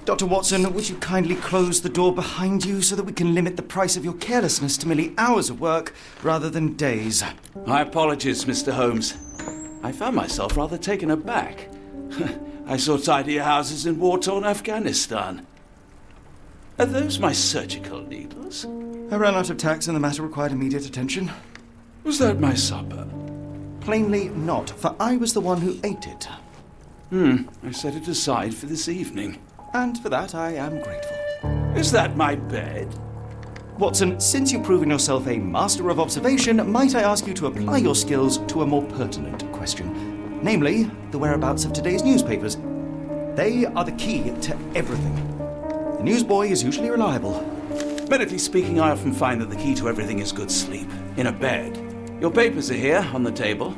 Dr. Watson, would you kindly close the door behind you so that we can limit the price of your carelessness to merely hours of work rather than days? My apologies, Mr. Holmes. I found myself rather taken aback. I saw tidier houses in war-torn Afghanistan. Are those my surgical needles? I ran out of tacks and the matter required immediate attention. Was that my supper? Plainly not, for I was the one who ate it. I set it aside for this evening. And for that I am grateful. Is that my bed? Watson, since you've proven yourself a master of observation, might I ask you to apply your skills to a more pertinent question? Namely, the whereabouts of today's newspapers. They are the key to everything. The newsboy is usually reliable. Medically speaking, I often find that the key to everything is good sleep. In a bed. Your papers are here, on the table.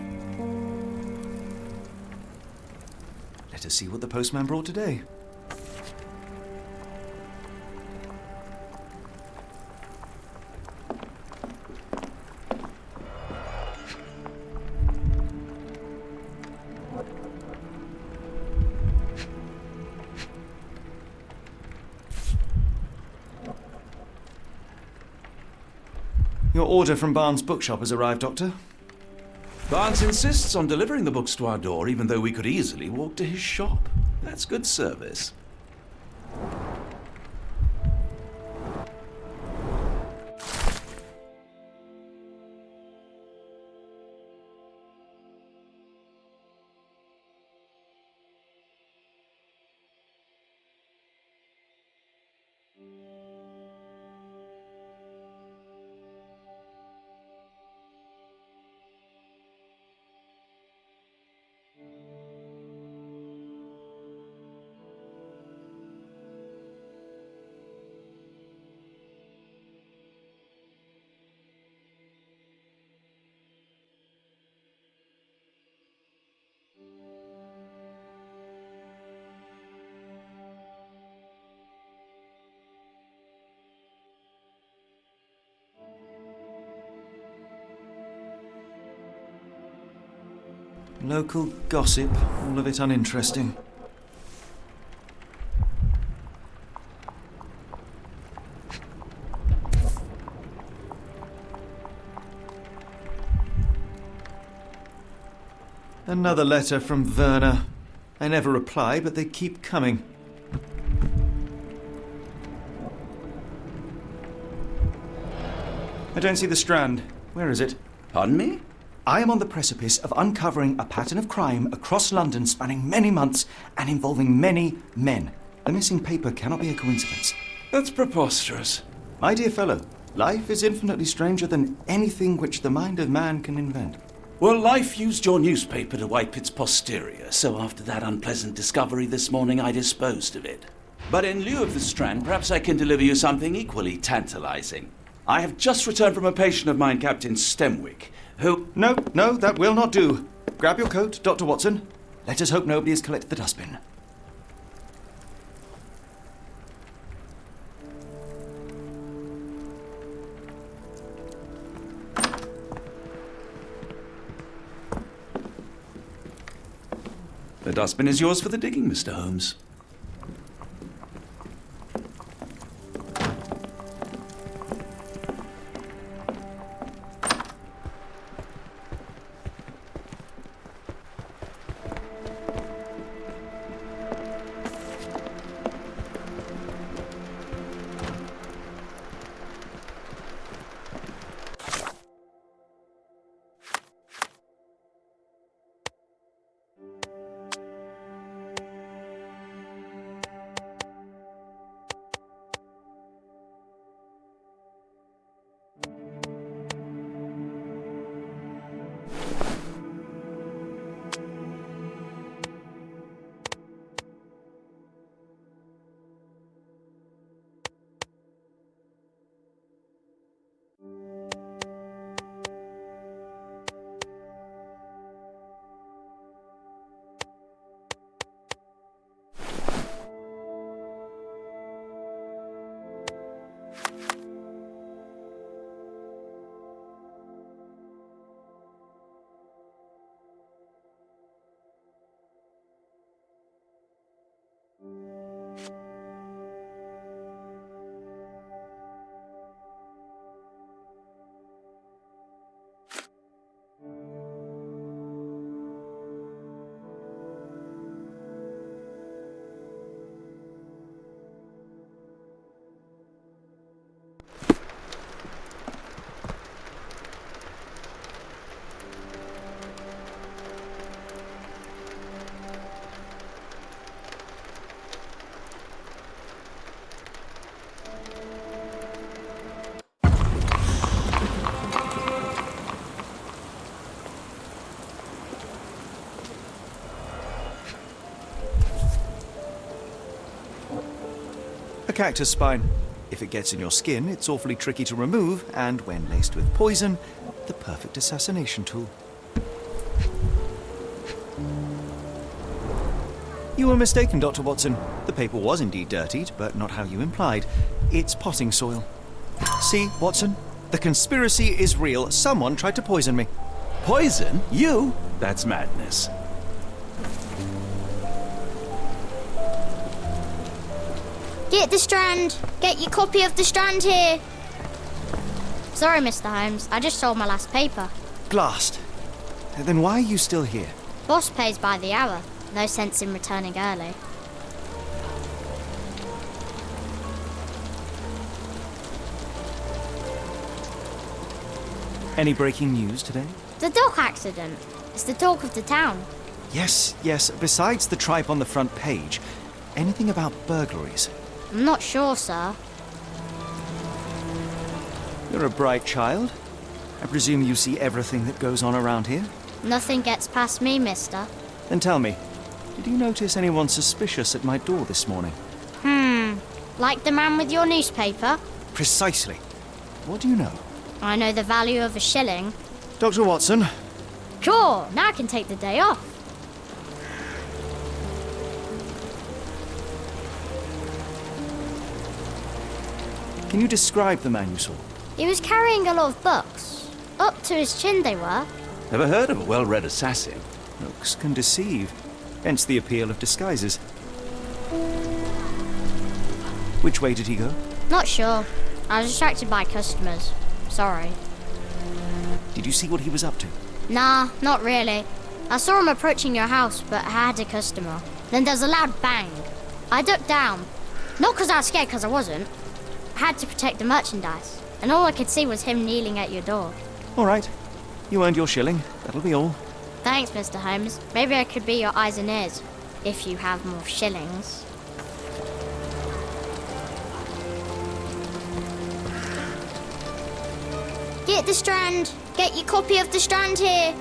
Let us see what the postman brought today. Your order from Barnes' bookshop has arrived, Doctor. Barnes insists on delivering the books to our door, even though we could easily walk to his shop. That's good service. Local gossip, all of it uninteresting. Another letter from Werner. I never reply, but they keep coming. I don't see the Strand. Where is it? Pardon me? I am on the precipice of uncovering a pattern of crime across London spanning many months and involving many men. The missing paper cannot be a coincidence. That's preposterous. My dear fellow, life is infinitely stranger than anything which the mind of man can invent. Well, life used your newspaper to wipe its posterior, so after that unpleasant discovery this morning, I disposed of it. But in lieu of the Strand, perhaps I can deliver you something equally tantalizing. I have just returned from a patient of mine, Captain Stemwick, who... No, that will not do. Grab your coat, Dr. Watson. Let us hope nobody has collected the dustbin. The dustbin is yours for the digging, Mr. Holmes. cactus spine. If it gets in your skin, it's awfully tricky to remove, and when laced with poison, the perfect assassination tool. You were mistaken, Dr. Watson. The paper was indeed dirtied, but not how you implied. It's potting soil. See, Watson? The conspiracy is real. Someone tried to poison me. Poison? You? That's madness. Get the Strand! Get your copy of the Strand here! Sorry, Mr. Holmes. I just sold my last paper. Glassed. Then why are you still here? Boss pays by the hour. No sense in returning early. Any breaking news today? The dock accident. It's the talk of the town. Yes. Besides the tripe on the front page, anything about burglaries? I'm not sure, sir. You're a bright child. I presume you see everything that goes on around here? Nothing gets past me, mister. Then tell me, did you notice anyone suspicious at my door this morning? Like the man with your newspaper? Precisely. What do you know? I know the value of a shilling. Dr. Watson, Sure, now I can take the day off. can you describe the man you saw? He was carrying a lot of books. Up to his chin they were. Never heard of a well-read assassin. Looks can deceive, hence the appeal of disguises. Which way did he go? Not sure. I was distracted by customers. Sorry. Did you see what he was up to? Nah, not really. I saw him approaching your house, but I had a customer. Then there's a loud bang. I ducked down. Not because I was scared, because I wasn't. I had to protect the merchandise. And all I could see was him kneeling at your door. All right. You earned your shilling. That'll be all. Thanks, Mr. Holmes. Maybe I could be your eyes and ears, if you have more shillings. Get the Strand! Get your copy of the Strand here!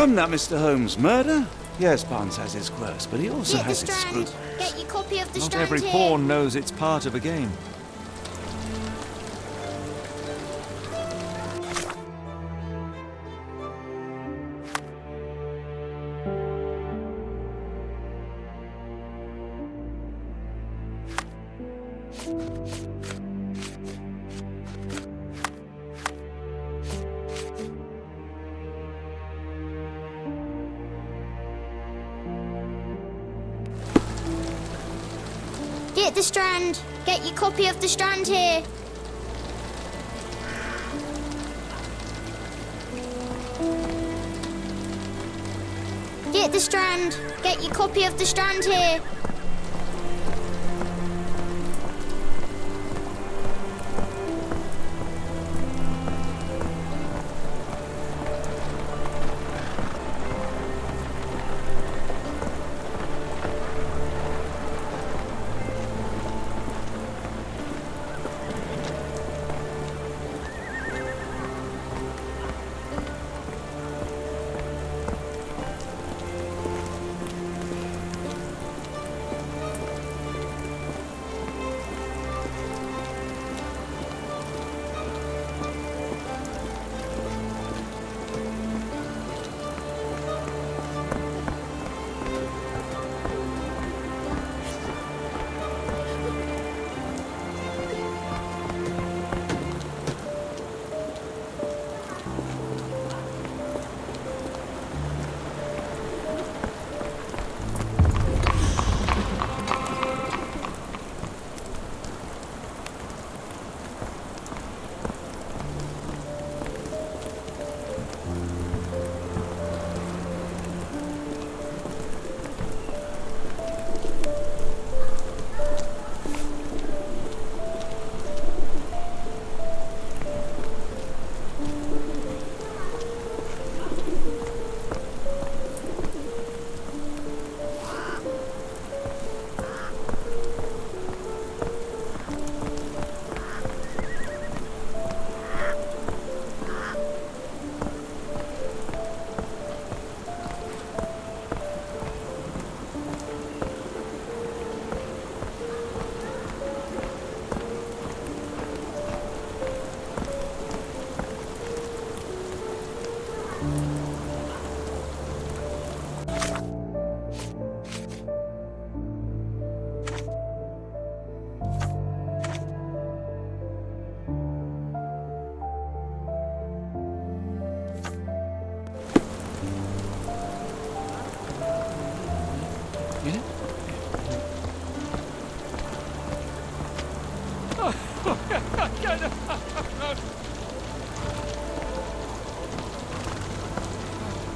Come now, Mr. Holmes. Murder? Yes, Barnes has his quirks, but he also Get the has his Strand! scruples. Get your copy of the Not Strand every here! pawn knows it's part of a game. Get the Strand. Get your copy of the Strand here. Get the Strand. Get your copy of the Strand here.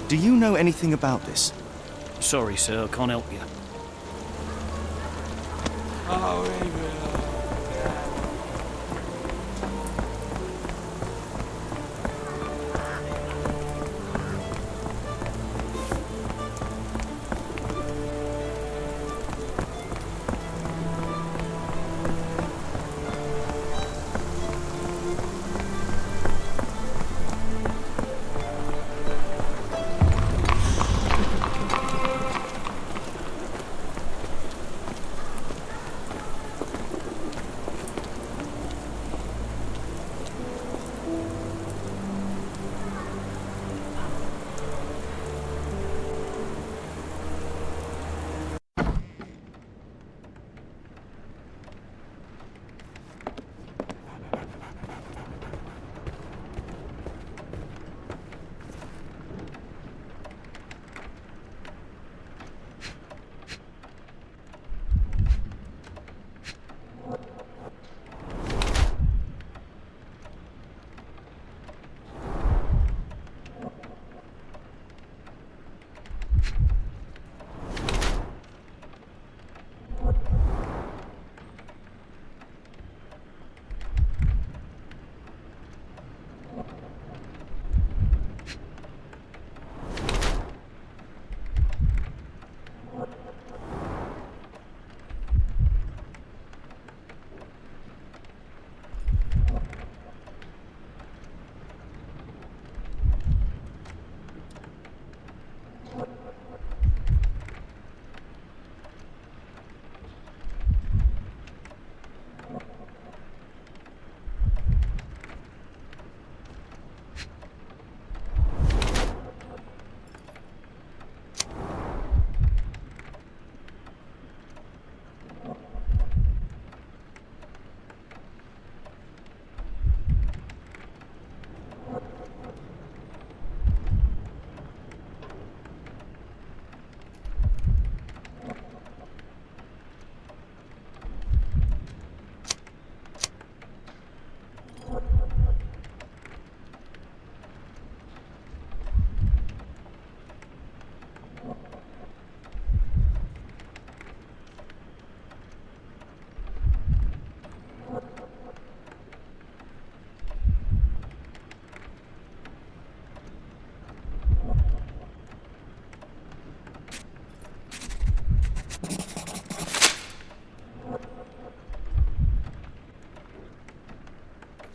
Do you know anything about this? Sorry, sir, I can't help you.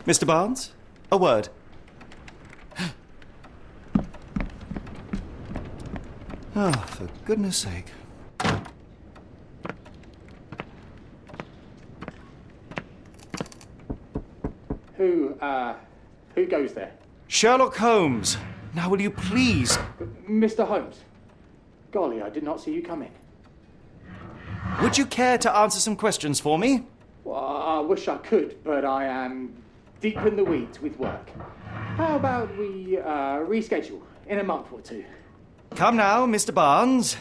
Mr. Barnes, a word. Oh, for goodness sake. Who goes there? Sherlock Holmes. Now will you please... Mr. Holmes. Golly, I did not see you come in. Would you care to answer some questions for me? Well, I wish I could, but I am deep in the weeds with work. How about we reschedule in a month or two? Come now, Mr. Barnes.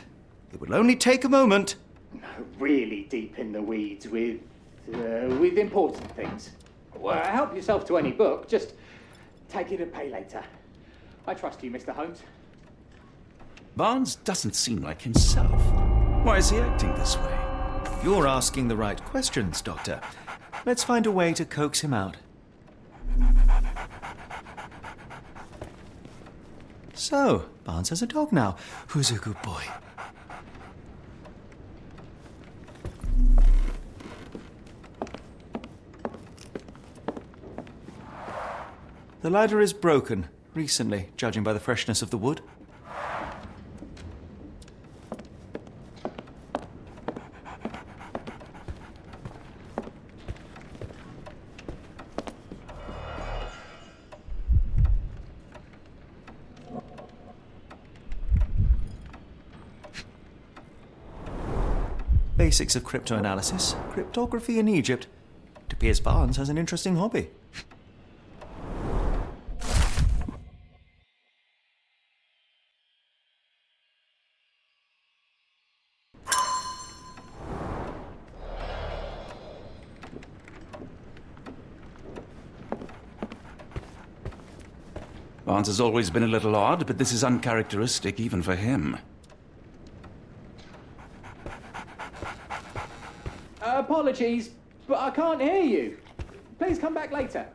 It will only take a moment. Really deep in the weeds with important things. Well, help yourself to any book. Just take it and pay later. I trust you, Mr. Holmes. Barnes doesn't seem like himself. Why is he acting this way? You're asking the right questions, Doctor. Let's find a way to coax him out. So, Barnes has a dog now. Who's a good boy? The ladder is broken, recently, judging by the freshness of the wood. Basics of cryptoanalysis, cryptography in Egypt. It appears Barnes has an interesting hobby. Barnes has always been a little odd, but this is uncharacteristic even for him. Apologies, but I can't hear you. Please come back later.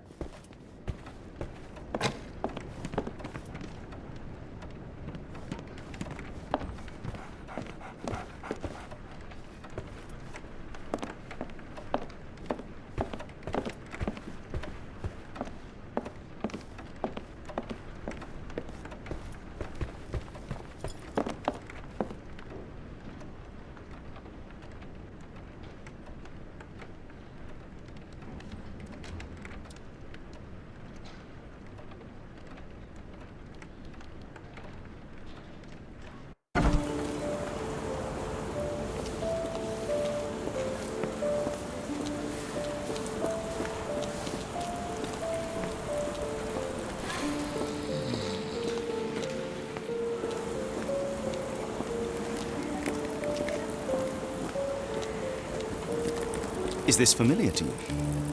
Is this familiar to you?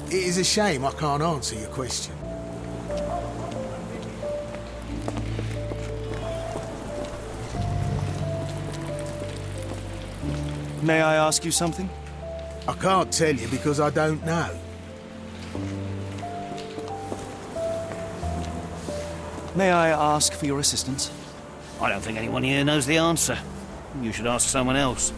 It is a shame I can't answer your question. May I ask you something? I can't tell you because I don't know. May I ask for your assistance? I don't think anyone here knows the answer. You should ask someone else.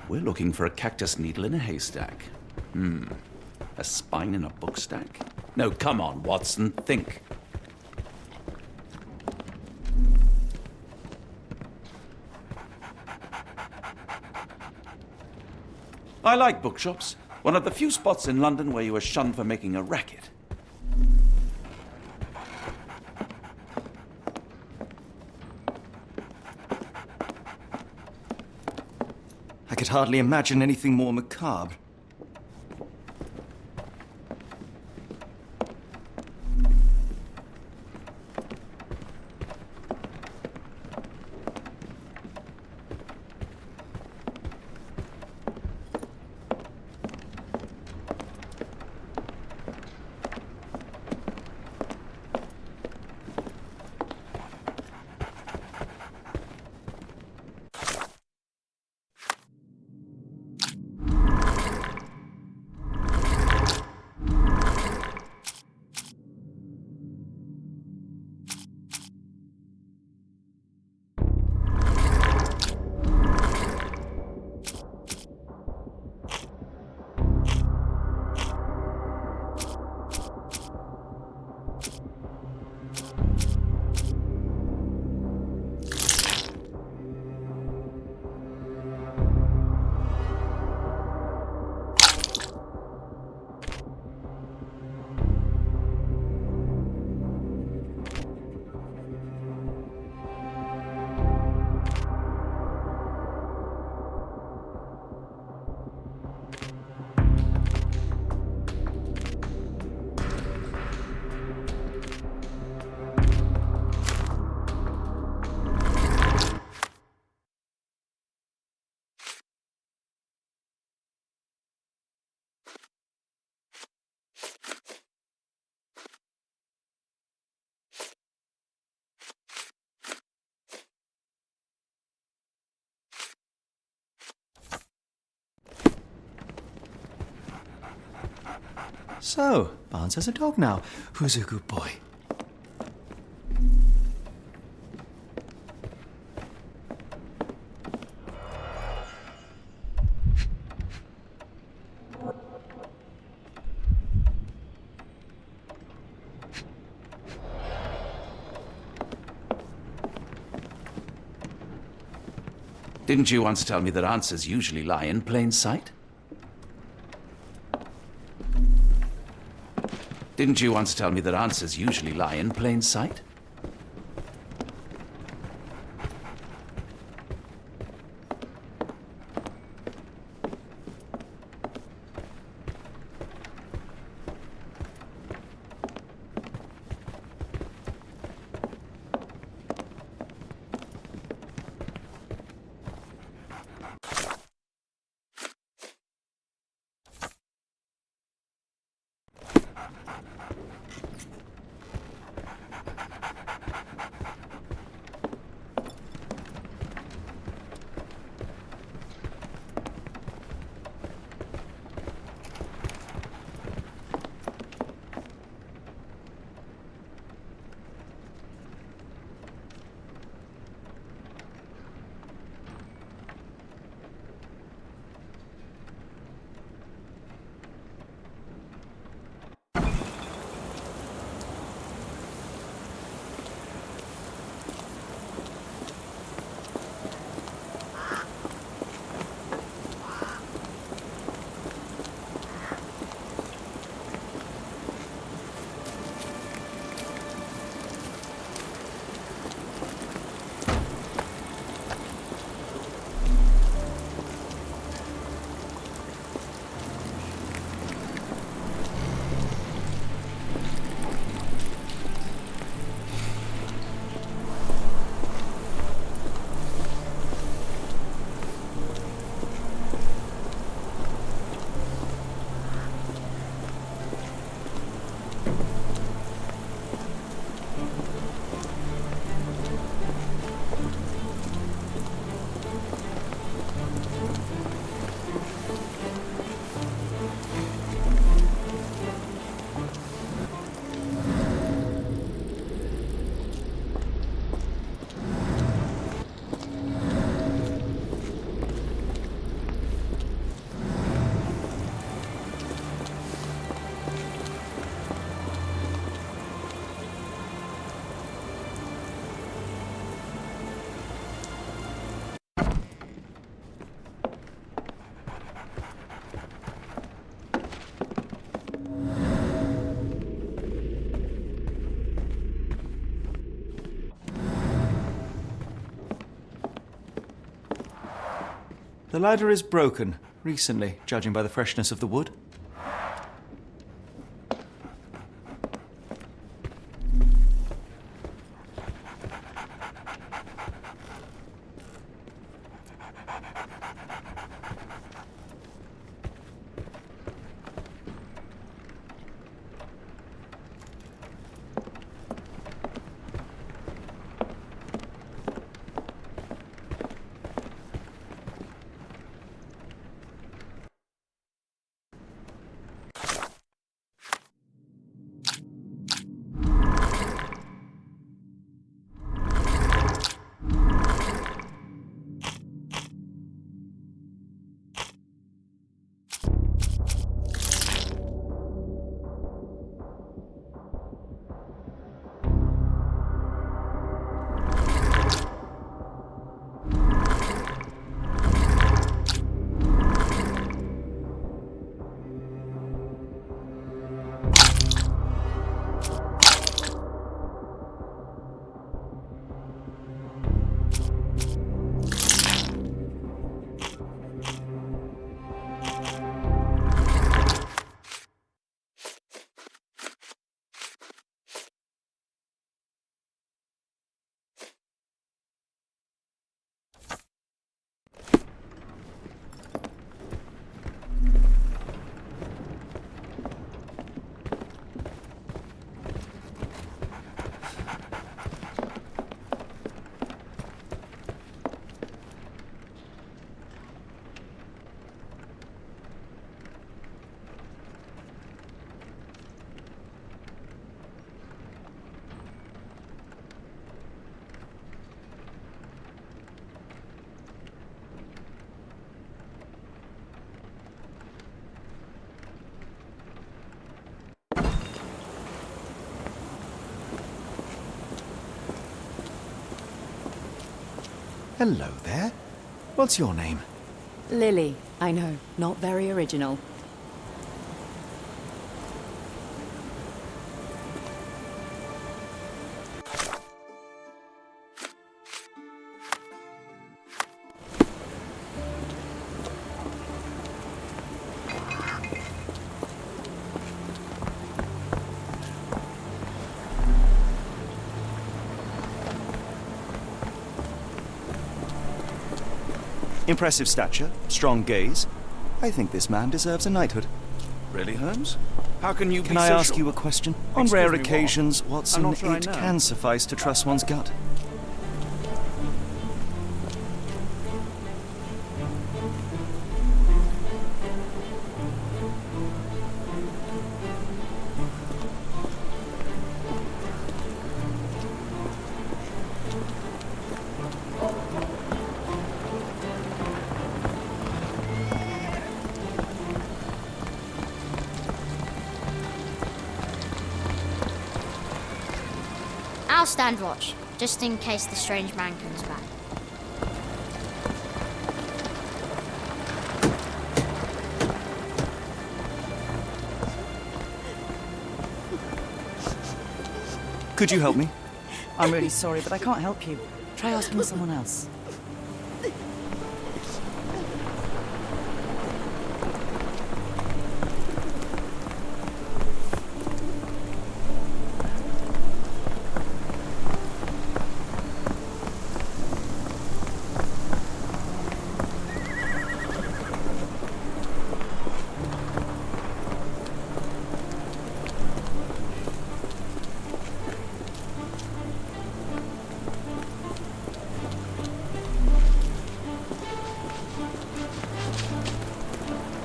We're looking for a cactus needle in a haystack. A spine in a book stack? No, come on, Watson, think. I like bookshops. One of the few spots in London where you are shunned for making a racket. I could hardly imagine anything more macabre. So, Barnes has a dog now. Who's a good boy? Didn't you once tell me that answers usually lie in plain sight? Didn't you once tell me that answers usually lie in plain sight? The ladder is broken, recently, judging by the freshness of the wood. Hello there. What's your name? Lily, I know, not very original. Impressive stature, strong gaze. I think this man deserves a knighthood. Really, Holmes? How can you be Can so I ask sure? you a question? On Excuse rare me, what? occasions, Watson, I'm not sure I it know. can suffice to trust one's gut. I'll stand watch, just in case the strange man comes back. Could you help me? I'm really sorry, but I can't help you. Try asking someone else.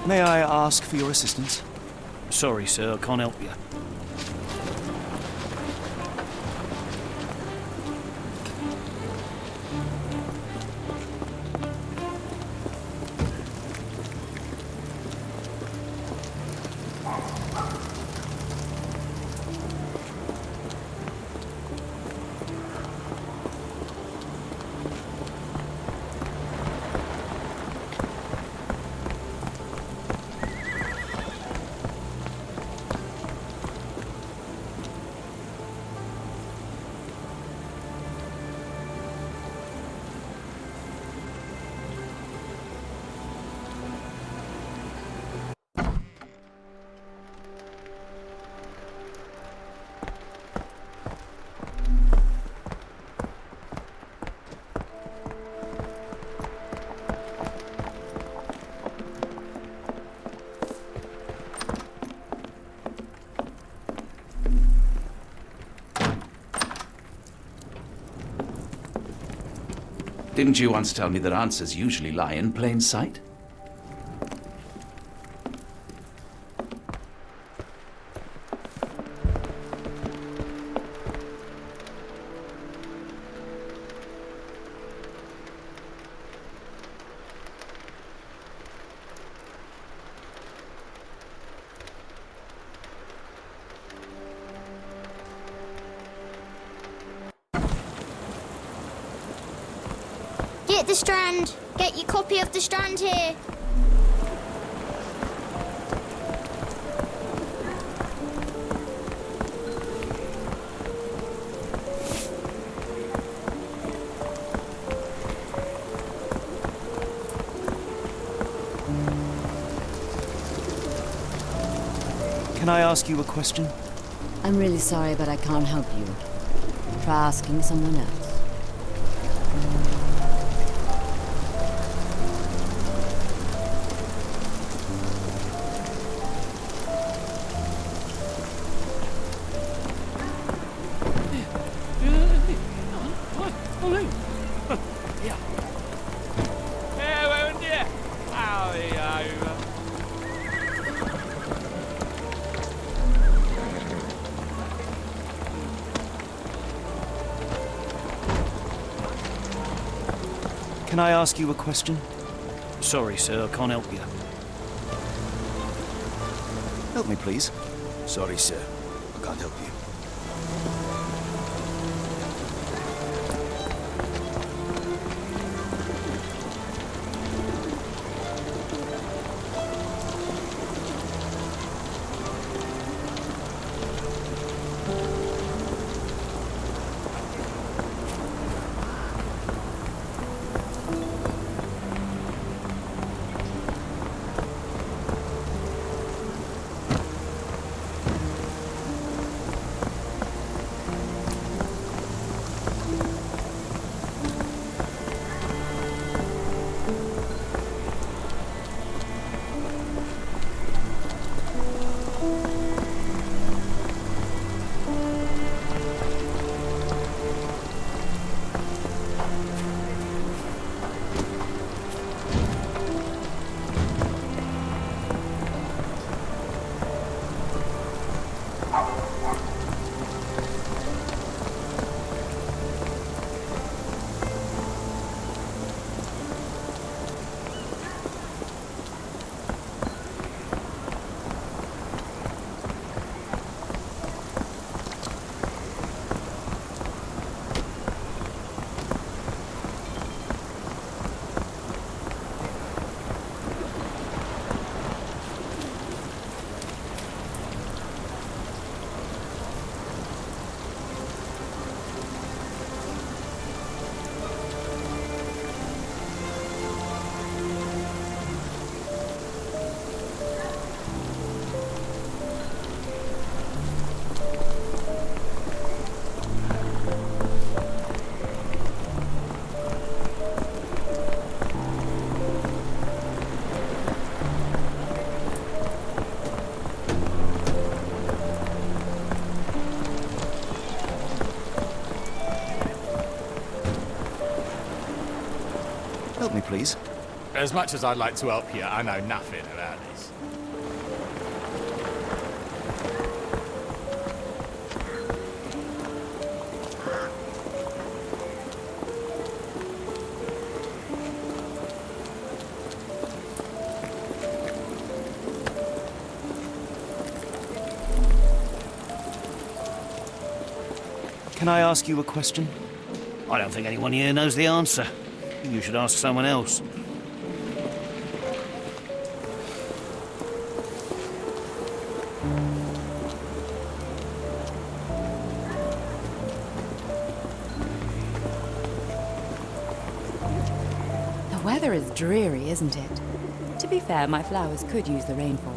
May I ask for your assistance? Sorry, sir, I can't help you. Didn't you once tell me that answers usually lie in plain sight? Get the Strand! Get your copy of the Strand here! Can I ask you a question? I'm really sorry, but I can't help you. Try asking someone else. Can I ask you a question? Sorry, sir, I can't help you. Help me, please. Sorry, sir. I can't help you. Help me, please. As much as I'd like to help you, I know nothing about this. Can I ask you a question? I don't think anyone here knows the answer. You should ask someone else. The weather is dreary, isn't it? To be fair, my flowers could use the rainfall.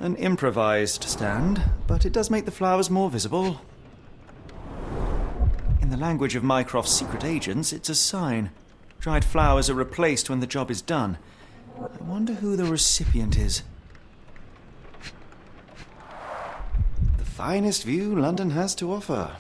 An improvised stand, but it does make the flowers more visible. In the language of Mycroft's secret agents, it's a sign. Dried flowers are replaced when the job is done. I wonder who the recipient is. The finest view London has to offer.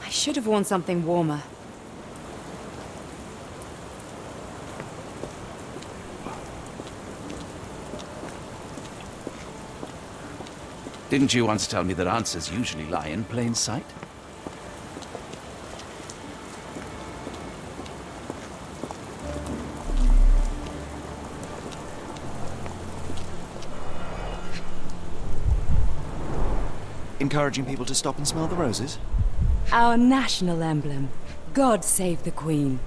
I should have worn something warmer. Didn't you once tell me that answers usually lie in plain sight? Encouraging people to stop and smell the roses? Our national emblem. God save the Queen.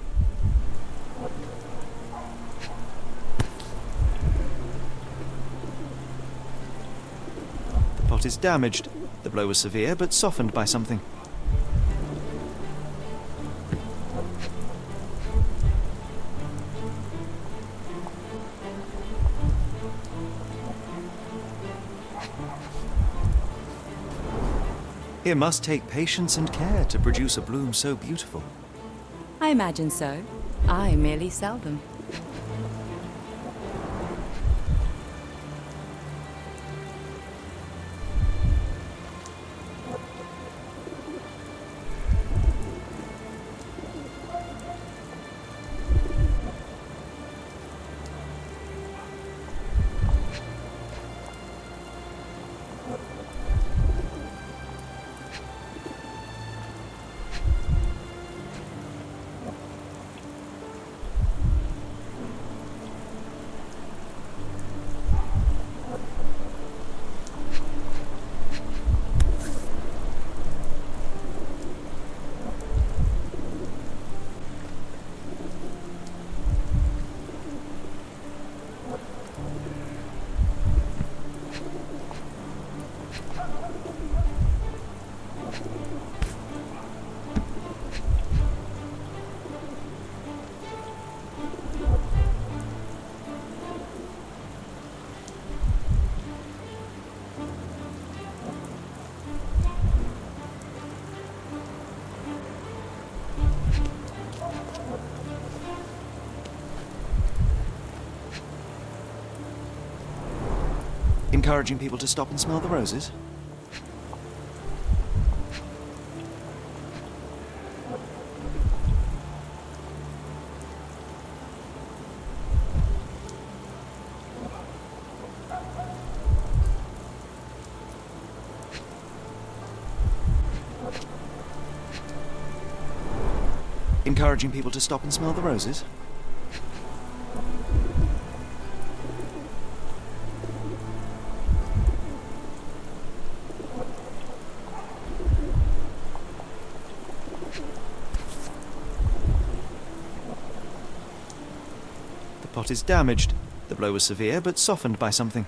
The pot is damaged. The blow was severe, but softened by something. It must take patience and care to produce a bloom so beautiful. I imagine so. I merely sell them. Encouraging people to stop and smell the roses? Encouraging people to stop and smell the roses? The pot is damaged. The blow was severe, but softened by something.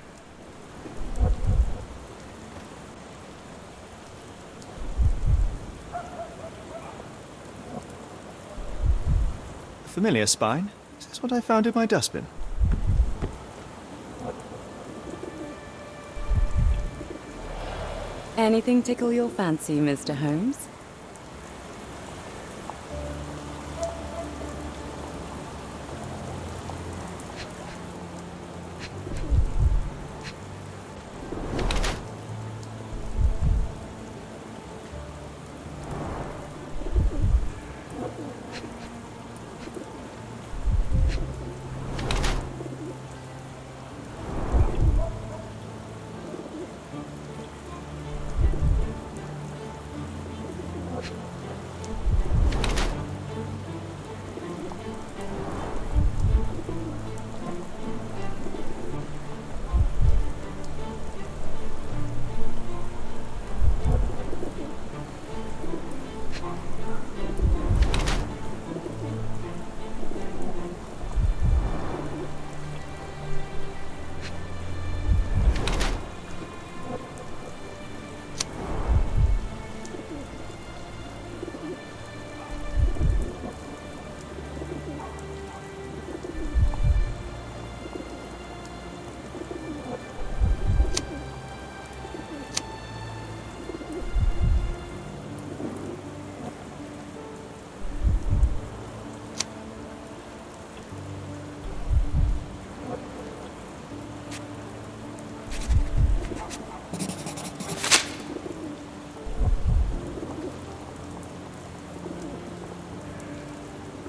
Familiar spine. Is this what I found in my dustbin? Anything tickle your fancy, Mr. Holmes?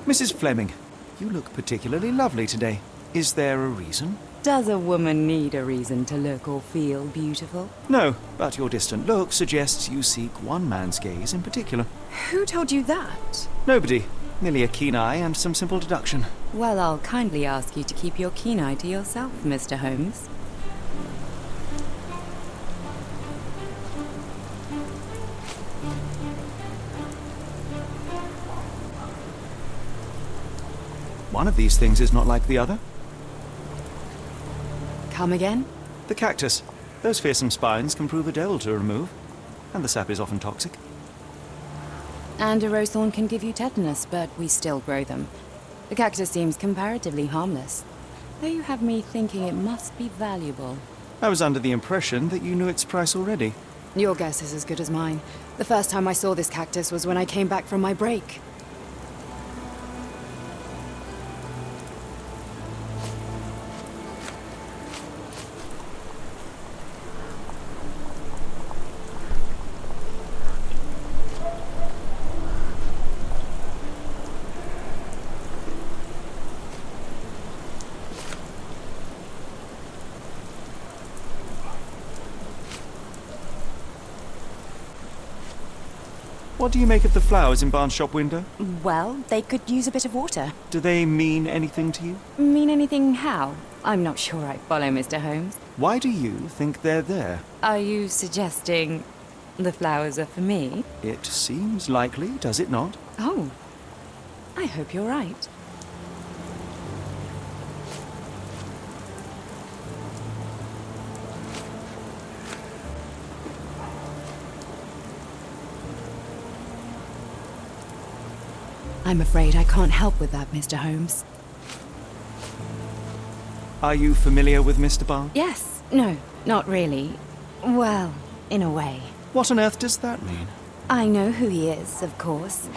Mrs. Fleming, you look particularly lovely today. Is there a reason? Does a woman need a reason to look or feel beautiful? No, but your distant look suggests you seek one man's gaze in particular. Who told you that? Nobody. Merely a keen eye and some simple deduction. Well, I'll kindly ask you to keep your keen eye to yourself, Mr. Holmes. One of these things is not like the other. Come again? The cactus. Those fearsome spines can prove a devil to remove, and the sap is often toxic. And a rose thorn can give you tetanus, but we still grow them. The cactus seems comparatively harmless, though you have me thinking it must be valuable. I was under the impression that you knew its price already. Your guess is as good as mine. The first time I saw this cactus was when I came back from my break. What do you make of the flowers in Barnes' shop window? Well, they could use a bit of water. Do they mean anything to you? Mean anything how? I'm not sure I follow, Mr. Holmes. Why do you think they're there? Are you suggesting the flowers are for me? It seems likely, does it not? Oh, I hope you're right. I'm afraid I can't help with that, Mr. Holmes. Are you familiar with Mr. Barnes? Yes. No, not really. Well, in a way. What on earth does that mean? I know who he is, of course,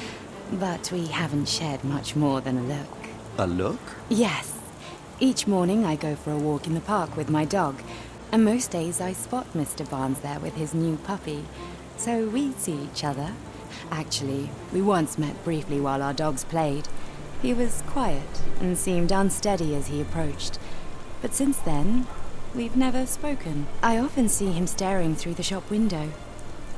but we haven't shared much more than a look. A look? Yes. Each morning I go for a walk in the park with my dog, and most days I spot Mr. Barnes there with his new puppy, so we see each other. Actually, we once met briefly while our dogs played. He was quiet and seemed unsteady as he approached, but since then, we've never spoken. I often see him staring through the shop window.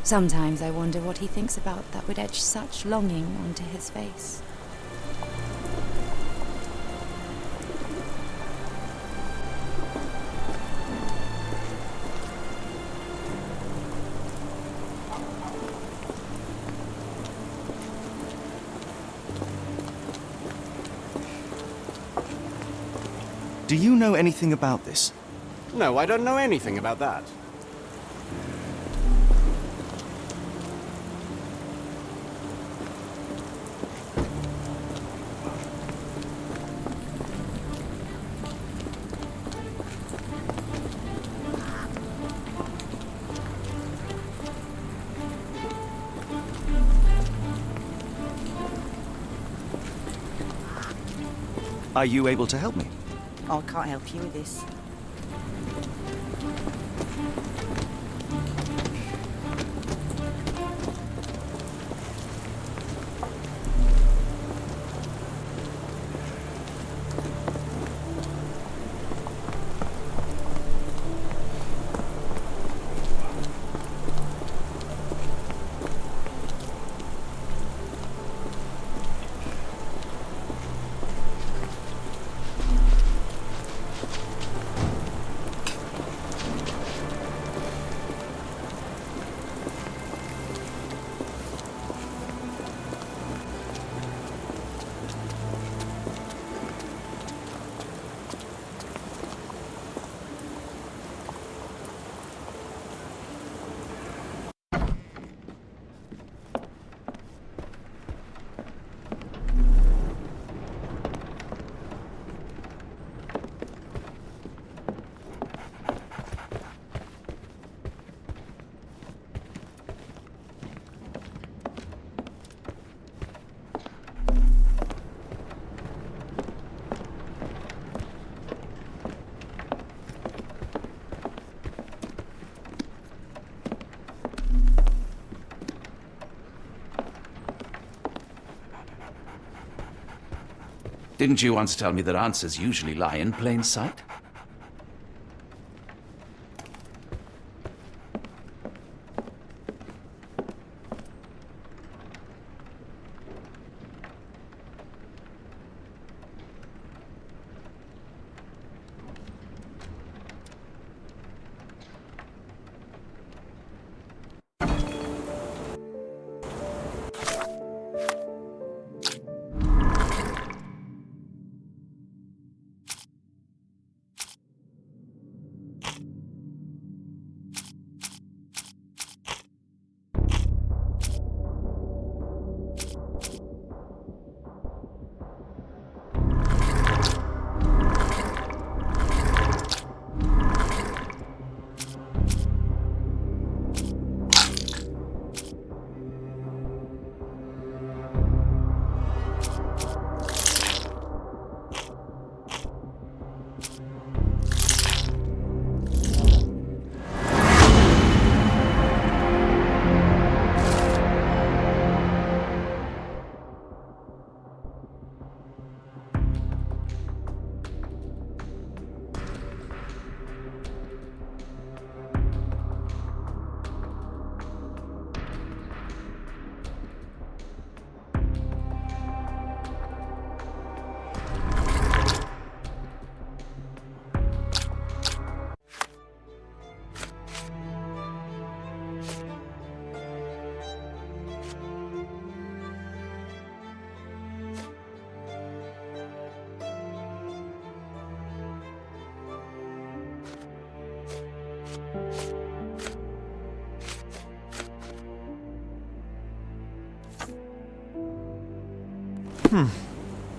Sometimes I wonder what he thinks about that would etch such longing onto his face. Do you know anything about this? No, I don't know anything about that. Are you able to help me? I can't help you with this. Didn't you once tell me that answers usually lie in plain sight?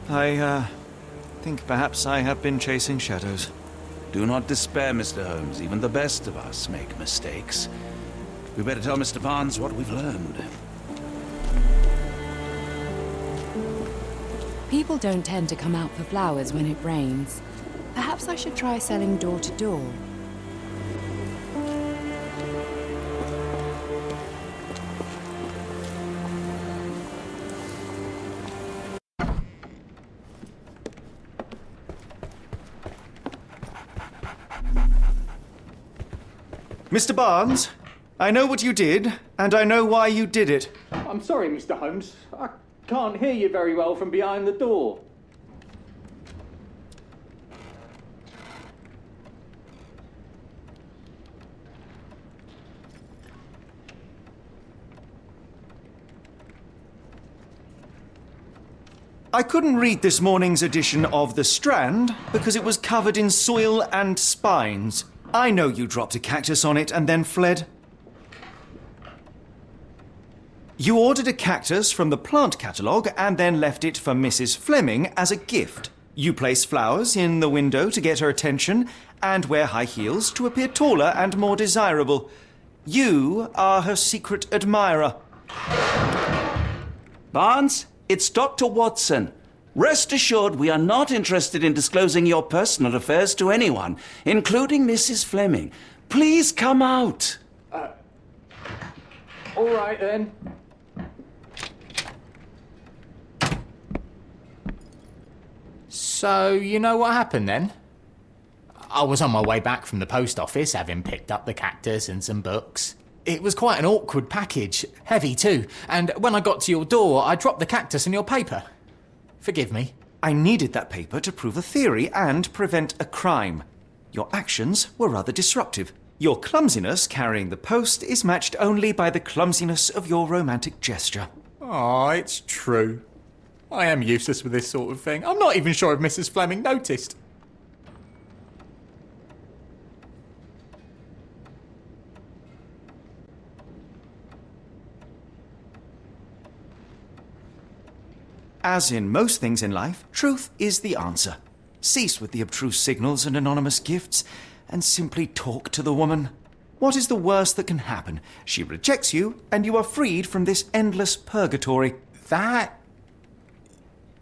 I think perhaps I have been chasing shadows. Do not despair, Mr. Holmes. Even the best of us make mistakes. We better tell Mr. Barnes what we've learned. People don't tend to come out for flowers when it rains. Perhaps I should try selling door to door. Mr. Barnes, I know what you did, and I know why you did it. I'm sorry, Mr. Holmes. I can't hear you very well from behind the door. I couldn't read this morning's edition of The Strand because it was covered in soil and spines. I know you dropped a cactus on it and then fled. You ordered a cactus from the plant catalogue and then left it for Mrs. Fleming as a gift. You place flowers in the window to get her attention and wear high heels to appear taller and more desirable. You are her secret admirer. Barnes, it's Dr. Watson. Rest assured we are not interested in disclosing your personal affairs to anyone, including Mrs. Fleming. Please come out. All right, then. So, you know what happened then? I was on my way back from the post office, having picked up the cactus and some books. It was quite an awkward package, heavy too, and when I got to your door, I dropped the cactus in your paper. Forgive me. I needed that paper to prove a theory and prevent a crime. Your actions were rather disruptive. Your clumsiness carrying the post is matched only by the clumsiness of your romantic gesture. Oh, it's true. I am useless with this sort of thing. I'm not even sure if Mrs. Fleming noticed. As in most things in life, truth is the answer. Cease with the abstruse signals and anonymous gifts, and simply talk to the woman. What is the worst that can happen? She rejects you, and you are freed from this endless purgatory.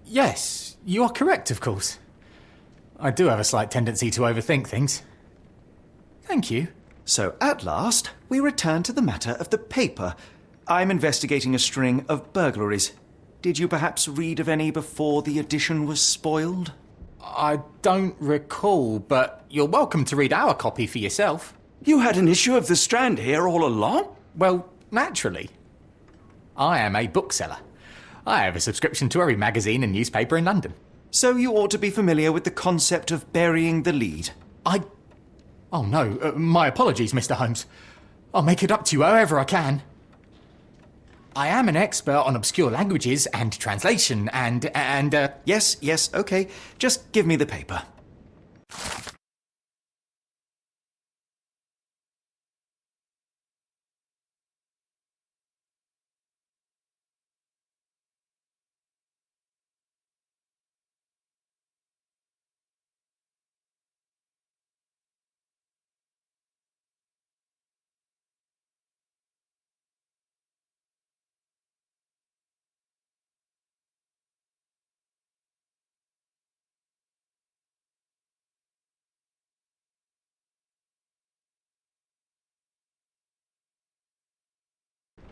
Yes, you are correct, of course. I do have a slight tendency to overthink things. Thank you. So, at last, we return to the matter of the paper. I'm investigating a string of burglaries. Did you perhaps read of any before the edition was spoiled? I don't recall, but you're welcome to read our copy for yourself. You had an issue of The Strand here all along? Well, naturally. I am a bookseller. I have a subscription to every magazine and newspaper in London. So you ought to be familiar with the concept of burying the lead. Oh no, my apologies, Mr. Holmes. I'll make it up to you however I can. I am an expert on obscure languages and translation and. Yes, okay. Just give me the paper.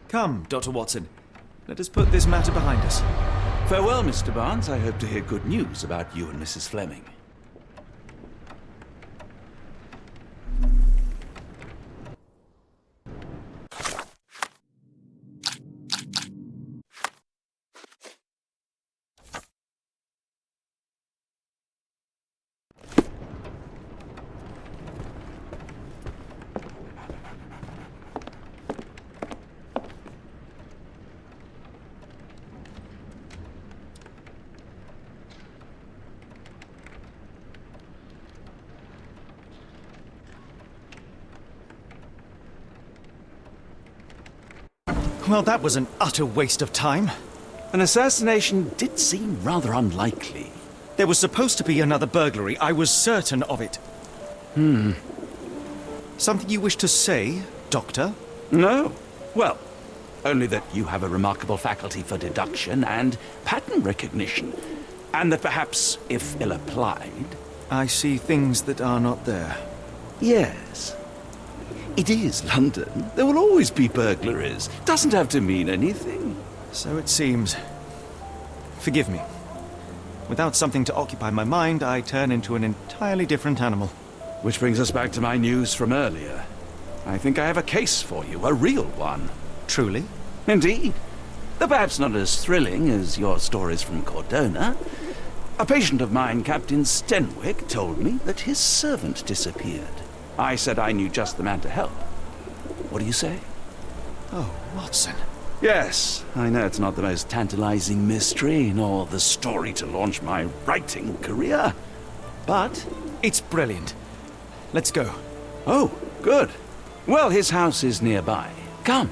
Come, Dr. Watson. Let us put this matter behind us. Farewell, Mr. Barnes. I hope to hear good news about you and Mrs. Fleming. Well, that was an utter waste of time. An assassination did seem rather unlikely. There was supposed to be another burglary. I was certain of it. Something you wish to say, Doctor? No. Well, only that you have a remarkable faculty for deduction and pattern recognition. And that perhaps, if ill-applied... I see things that are not there. Yes. It is London. There will always be burglaries. Doesn't have to mean anything. So it seems. Forgive me. Without something to occupy my mind, I turn into an entirely different animal. Which brings us back to my news from earlier. I think I have a case for you, a real one. Truly? Indeed. Though perhaps not as thrilling as your stories from Cordona. A patient of mine, Captain Stenwick, told me that his servant disappeared. I said I knew just the man to help. What do you say? Oh, Watson. Yes, I know it's not the most tantalizing mystery, nor the story to launch my writing career, but... It's brilliant. Let's go. Oh, good. Well, his house is nearby. Come.